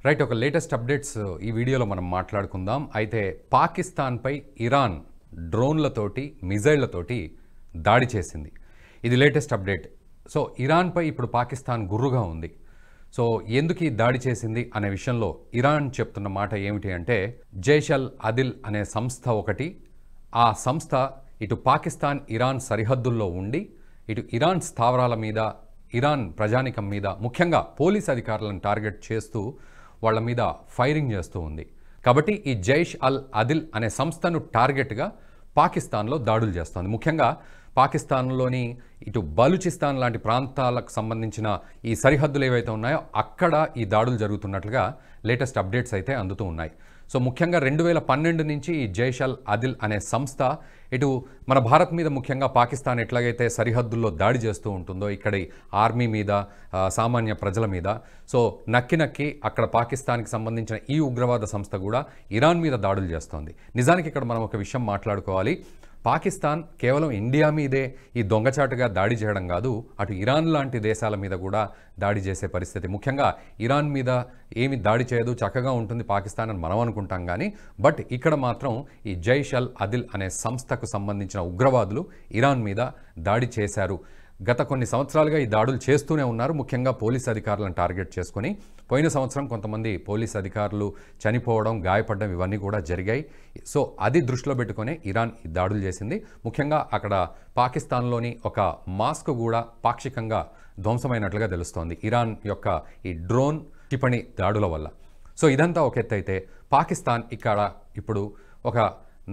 Right, ఒక latest updates ఈ వీడియోలో మనం మాట్లాడుకుందాం. అయితే పాకిస్తాన్పై ఇరాన్ డ్రోన్లతోటి మిజైళ్లతోటి దాడి చేసింది. ఇది లేటెస్ట్ అప్డేట్. సో ఇరాన్పై ఇప్పుడు పాకిస్తాన్ గుర్రుగా ఉంది. సో ఎందుకు ఈ దాడి చేసింది అనే విషయంలో ఇరాన్ చెప్తున్న మాట ఏమిటి అంటే, జైష్ అల్ అదిల్ అనే సంస్థ ఒకటి, ఆ సంస్థ ఇటు పాకిస్తాన్ ఇరాన్ సరిహద్దుల్లో ఉండి ఇటు ఇరాన్ స్థావరాల మీద, ఇరాన్ ప్రజానికం మీద, ముఖ్యంగా పోలీస్ అధికారులను టార్గెట్ చేస్తూ వాళ్ళ మీద ఫైరింగ్ చేస్తూ ఉంది. కాబట్టి ఈ జైష్ అల్ అదిల్ అనే సంస్థను టార్గెట్గా పాకిస్తాన్లో దాడులు చేస్తోంది. ముఖ్యంగా పాకిస్తాన్లోని ఇటు బలూచిస్తాన్ లాంటి ప్రాంతాలకు సంబంధించిన ఈ సరిహద్దులు ఏవైతే ఉన్నాయో అక్కడ ఈ దాడులు జరుగుతున్నట్లుగా లేటెస్ట్ అప్డేట్స్ అయితే అందుతూ ఉన్నాయి. సో ముఖ్యంగా 2012 నుంచి ఈ జైష్ అల్ అదిల్ అనే సంస్థ ఇటు మన భారత్ మీద, ముఖ్యంగా పాకిస్తాన్ ఎట్లాగైతే సరిహద్దుల్లో దాడి చేస్తూ ఉంటుందో ఇక్కడి ఆర్మీ మీద, సామాన్య ప్రజల మీద, సో నక్కి అక్కడ పాకిస్తాన్కి సంబంధించిన ఈ ఉగ్రవాద సంస్థ కూడా ఇరాన్ మీద దాడులు చేస్తోంది. నిజానికి ఇక్కడ మనం ఒక విషయం మాట్లాడుకోవాలి. పాకిస్తాన్ కేవలం ఇండియా మీదే ఈ దొంగచాటుగా దాడి చేయడం కాదు, అటు ఇరాన్ లాంటి దేశాల మీద కూడా దాడి చేసే పరిస్థితి. ముఖ్యంగా ఇరాన్ మీద ఏమి దాడి చేయదు, చక్కగా ఉంటుంది పాకిస్తాన్ అని మనం అనుకుంటాం కానీ, బట్ ఇక్కడ మాత్రం ఈ జైష్ అల్ అదిల్ అనే సంస్థకు సంబంధించిన ఉగ్రవాదులు ఇరాన్ మీద దాడి చేశారు. గత కొన్ని సంవత్సరాలుగా ఈ దాడులు చేస్తూనే ఉన్నారు, ముఖ్యంగా పోలీస్ అధికారులను టార్గెట్ చేసుకొని. పోయిన సంవత్సరం కొంతమంది పోలీస్ అధికారులు చనిపోవడం, గాయపడడం ఇవన్నీ కూడా జరిగాయి. సో అది దృష్టిలో పెట్టుకొని ఇరాన్ ఈ దాడులు చేసింది. ముఖ్యంగా అక్కడ పాకిస్తాన్లోని ఒక మాస్క్ కూడా పాక్షికంగా ధ్వంసమైనట్లుగా తెలుస్తోంది ఇరాన్ యొక్క ఈ డ్రోన్ క్షిపణి దాడుల వల్ల. సో ఇదంతా ఒక ఎత్తు అయితే, పాకిస్తాన్ ఇక్కడ ఇప్పుడు ఒక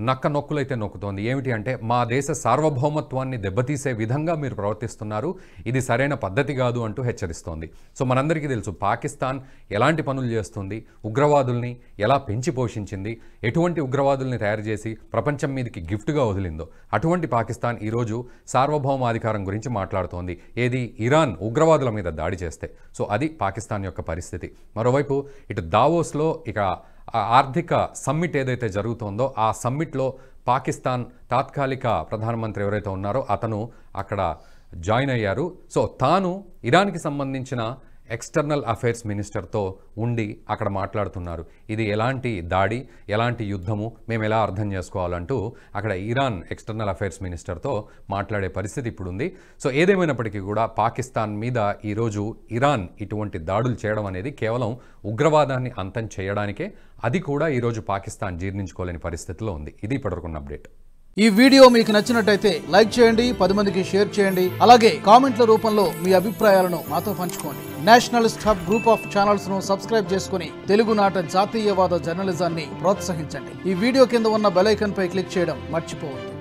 నక్క నొక్కులైతే నొక్కుతోంది. ఏమిటి అంటే, మా దేశ సార్వభౌమత్వాన్ని దెబ్బతీసే విధంగా మీరు ప్రవర్తిస్తున్నారు, ఇది సరైన పద్ధతి కాదు అంటూ హెచ్చరిస్తోంది. సో మనందరికీ తెలుసు పాకిస్తాన్ ఎలాంటి పనులు చేస్తుంది, ఉగ్రవాదుల్ని ఎలా పెంచి పోషించింది, ఎటువంటి ఉగ్రవాదుల్ని తయారు చేసి ప్రపంచం మీదకి గిఫ్ట్గా వదిలిందో. అటువంటి పాకిస్తాన్ ఈరోజు సార్వభౌమాధికారం గురించి మాట్లాడుతోంది, ఏది ఇరాన్ ఉగ్రవాదుల మీద దాడి చేస్తే. సో అది పాకిస్తాన్ యొక్క పరిస్థితి. మరోవైపు ఇటు దావోస్లో ఇక ఆర్థిక సమ్మిట్ ఏదైతే జరుగుతుందో ఆ సమ్మిట్లో పాకిస్తాన్ తాత్కాలిక ప్రధానమంత్రి ఎవరైతే ఉన్నారో అతను అక్కడ జాయిన్ అయ్యారు. సో తాను ఇరాన్కి సంబంధించిన ఎక్స్టర్నల్ అఫైర్స్ మినిస్టర్తో ఉండి అక్కడ మాట్లాడుతున్నారు. ఇది ఎలాంటి దాడి, ఎలాంటి యుద్ధము, మేము ఎలా అర్థం చేసుకోవాలంటూ అక్కడ ఇరాన్ ఎక్స్టర్నల్ అఫైర్స్ మినిస్టర్తో మాట్లాడే పరిస్థితి ఇప్పుడు ఉంది. సో ఏదేమైనప్పటికీ కూడా పాకిస్తాన్ మీద ఈరోజు ఇరాన్ ఇటువంటి దాడులు చేయడం అనేది కేవలం ఉగ్రవాదాన్ని అంతం చేయడానికే. అది కూడా ఈరోజు పాకిస్తాన్ జీర్ణించుకోలేని పరిస్థితిలో ఉంది. ఇది ఇప్పటివరకున్న అప్డేట్. ఈ వీడియో మీకు నచ్చినట్టయితే లైక్ చేయండి, 10 మందికి షేర్ చేయండి. అలాగే కామెంట్ల రూపంలో మీ అభిప్రాయాలను మాతో పంచుకోండి. Nationalist hub group of channels ను సబ్స్క్రైబ్ చేసుకుని తెలుగునాట జాతీయవాద జర్నలిజాన్ని ప్రోత్సహించండి. ఈ వీడియో కింద ఉన్న బెల్ ఐకాన్ పై క్లిక్ చేయడం మర్చిపోవద్దు.